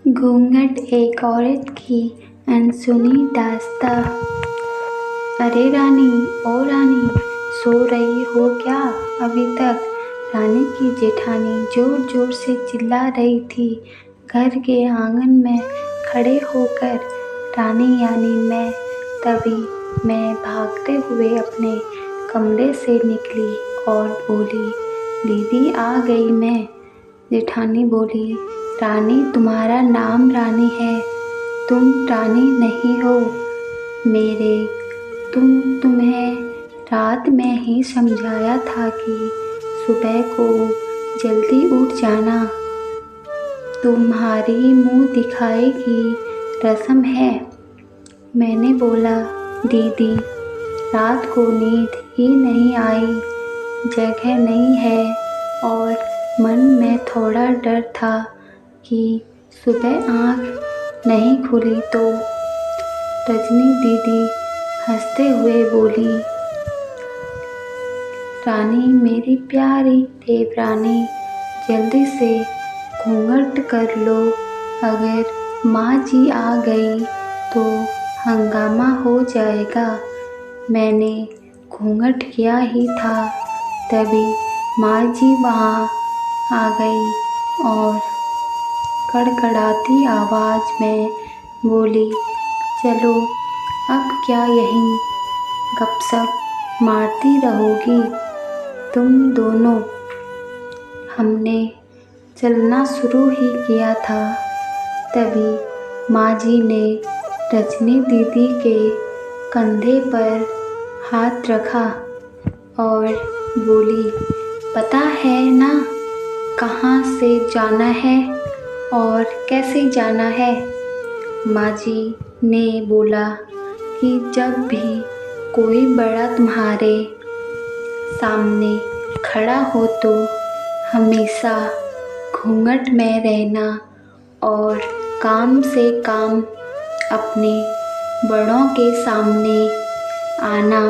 घूंघट एक औरत की अनसुनी दास्तां। अरे रानी, ओ रानी, सो रही हो क्या अभी तक? रानी की जेठानी जोर जोर से चिल्ला रही थी घर के आंगन में खड़े होकर। रानी यानी मैं। तभी मैं भागते हुए अपने कमरे से निकली और बोली, दीदी आ गई मैं। जेठानी बोली, रानी तुम्हारा नाम रानी है, तुम रानी नहीं हो मेरे। तुम्हें रात में ही समझाया था कि सुबह को जल्दी उठ जाना, तुम्हारी मुंह दिखाई की रस्म है। मैंने बोला, दीदी रात को नींद ही नहीं आई, जगह नहीं है और मन में थोड़ा डर था कि सुबह आँख नहीं खुली तो। रजनी दीदी हंसते हुए बोली, रानी मेरी प्यारी देवरानी, जल्दी से घूंघट कर लो, अगर माँ जी आ गई तो हंगामा हो जाएगा। मैंने घूंघट किया ही था, तभी माँ जी वहाँ आ गई और कड़कड़ाती आवाज़ में बोली, चलो अब क्या यहीं गपशप मारती रहोगी तुम दोनों? हमने चलना शुरू ही किया था, तभी माँ जी ने रजनी दीदी के कंधे पर हाथ रखा और बोली, पता है ना कहाँ से जाना है और कैसे जाना है? माँ जी ने बोला कि जब भी कोई बड़ा तुम्हारे सामने खड़ा हो तो हमेशा घूंघट में रहना और काम से काम अपने बड़ों के सामने आना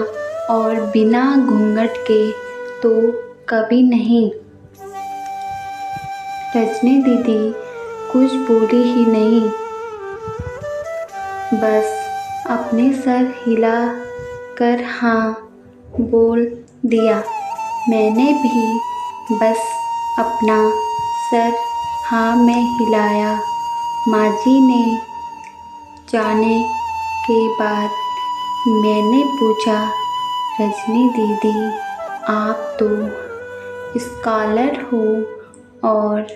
और बिना घूंघट के तो कभी नहीं। रजनी दीदी कुछ बोली ही नहीं, बस अपने सर हिला कर हाँ बोल दिया। मैंने भी बस अपना सर हाँ में हिलाया। माँ जी ने जाने के बाद मैंने पूछा, रजनी दीदी आप तो स्कॉलर हो और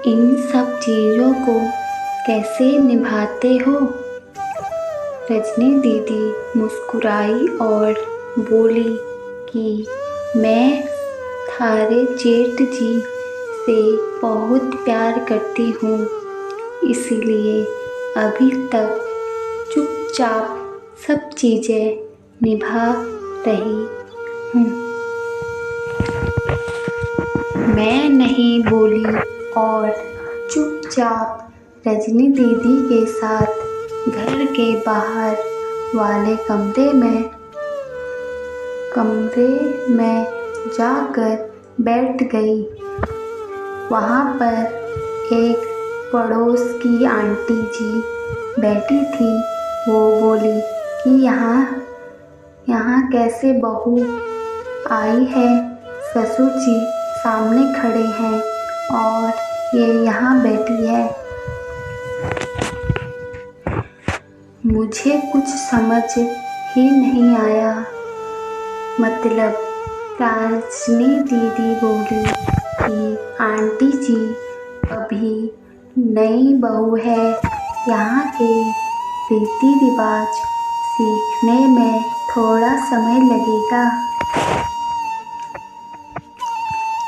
इन सब चीज़ों को कैसे निभाते हो? रजनी दीदी मुस्कुराई और बोली कि मैं थारे जेठ जी से बहुत प्यार करती हूँ, इसीलिए अभी तक चुपचाप सब चीज़ें निभा रही हूँ। मैं नहीं बोली और चुपचाप रजनी दीदी के साथ घर के बाहर वाले कमरे में जाकर बैठ गई। वहाँ पर एक पड़ोस की आंटी जी बैठी थी। वो बोली कि यहाँ कैसे बहू आई है? ससुर जी सामने खड़े हैं और ये यहाँ बैठी है। मुझे कुछ समझ ही नहीं आया। मतलब रजनी दीदी बोली कि आंटी जी अभी नई बहू है, यहाँ के रीति रिवाज सीखने में थोड़ा समय लगेगा।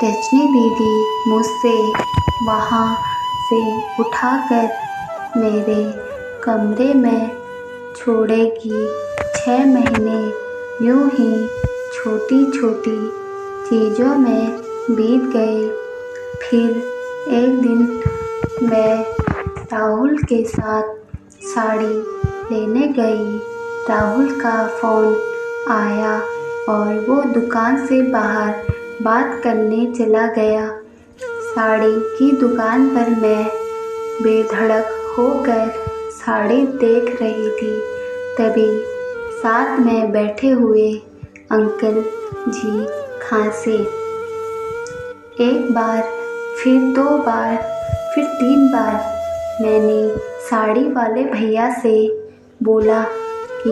रजनी दीदी मुझसे वहाँ से उठाकर मेरे कमरे में छोड़ेगी। 6 महीने यूं ही छोटी छोटी चीज़ों में बीत गए। फिर एक दिन मैं राहुल के साथ साड़ी लेने गई। राहुल का फ़ोन आया और वो दुकान से बाहर बात करने चला गया। साड़ी की दुकान पर मैं बेधड़क होकर साड़ी देख रही थी, तभी साथ में बैठे हुए अंकल जी खांसे। एक बार, फिर 2 बार, फिर 3 बार मैंने साड़ी वाले भैया से बोला कि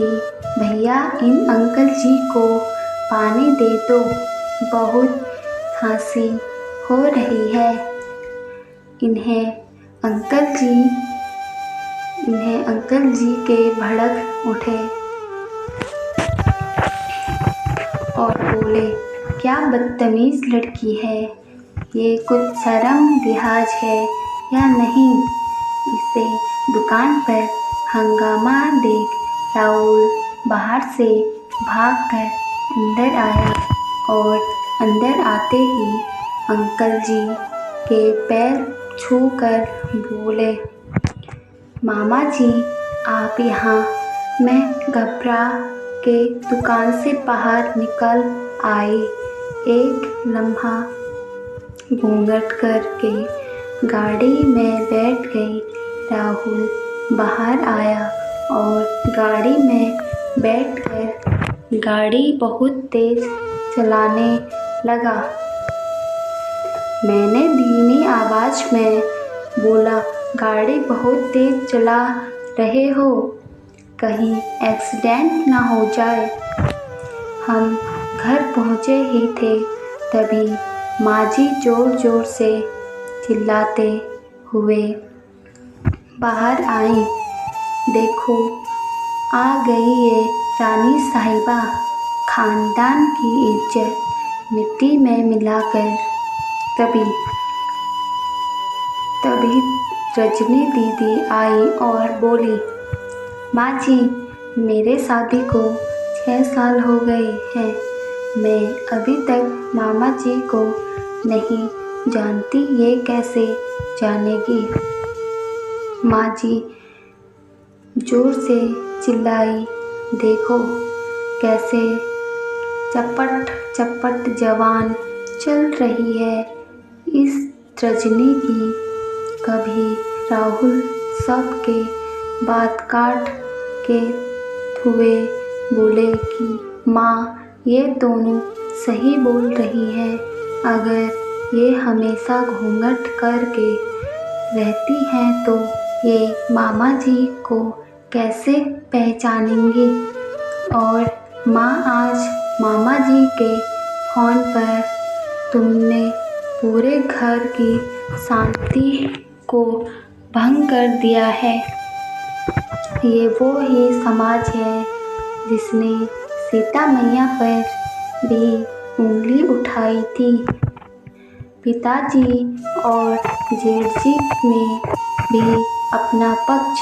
भैया इन अंकल जी को पानी दे दो, बहुत खांसी हो रही है। इन्हें अंकल जी के भड़क उठे और बोले, क्या बदतमीज लड़की है, ये कुछ शर्म लिहाज है या नहीं। इसे दुकान पर हंगामा देख राहुल बाहर से भागकर अंदर आया और अंदर आते ही अंकल जी के पैर छूकर बोले, मामा जी आप यहाँ। मैं घबरा के दुकान से बाहर निकल आई। एक लम्हा घूंघट करके गाड़ी में बैठ गई। राहुल बाहर आया और गाड़ी में बैठकर गाड़ी बहुत तेज चलाने लगा। मैंने धीमी आवाज़ में बोला, गाड़ी बहुत तेज चला रहे हो, कहीं एक्सीडेंट ना हो जाए। हम घर पहुँचे ही थे, तभी माँ जी ज़ोर ज़ोर से चिल्लाते हुए बाहर आई। देखो आ गई ये रानी साहिबा, खानदान की इज्जत मिट्टी में मिलाकर। तभी रजनी दीदी आई और बोली, माँ जी मेरे शादी को 6 साल हो गए हैं, मैं अभी तक मामा जी को नहीं जानती, ये कैसे जानेगी। माँ जी जोर से चिल्लाई, देखो कैसे चपट चपट जवान चल रही है इस रजनी की। कभी राहुल सबके बात काट के हुए बोले कि माँ ये दोनों सही बोल रही हैं, अगर ये हमेशा घूंघट करके रहती हैं तो ये मामा जी को कैसे पहचानेंगी। और माँ आज मामा जी के फ़ोन पर तुमने पूरे घर की शांति को भंग कर दिया है। ये वो ही समाज है जिसने सीता मैया पर भी उंगली उठाई थी। पिताजी और जेठ जी ने भी अपना पक्ष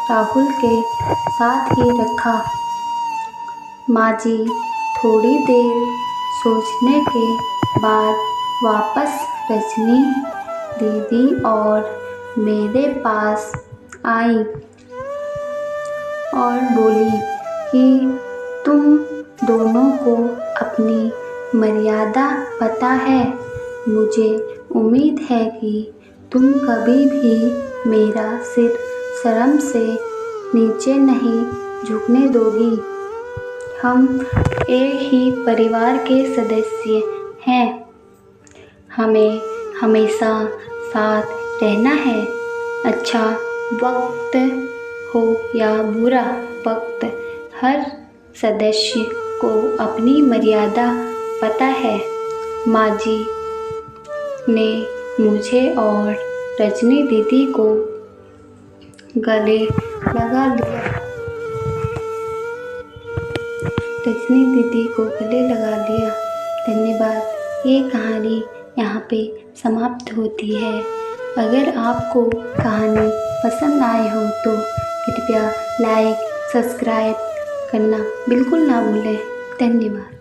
राहुल के साथ ही रखा। माँ जी थोड़ी देर सोचने के बाद वापस रजनी दीदी और मेरे पास आई और बोली कि तुम दोनों को अपनी मर्यादा पता है। मुझे उम्मीद है कि तुम कभी भी मेरा सिर शर्म से नीचे नहीं झुकने दोगी। हम एक ही परिवार के सदस्य हैं, हमें हमेशा साथ रहना है। अच्छा वक्त हो या बुरा वक्त, हर सदस्य को अपनी मर्यादा पता है। माँ जी ने मुझे और रजनी दीदी को गले लगा लिया। धन्यवाद। ये कहानी यहाँ पे समाप्त होती है। अगर आपको कहानी पसंद आई हो तो कृपया लाइक सब्सक्राइब करना बिल्कुल ना भूलें। धन्यवाद।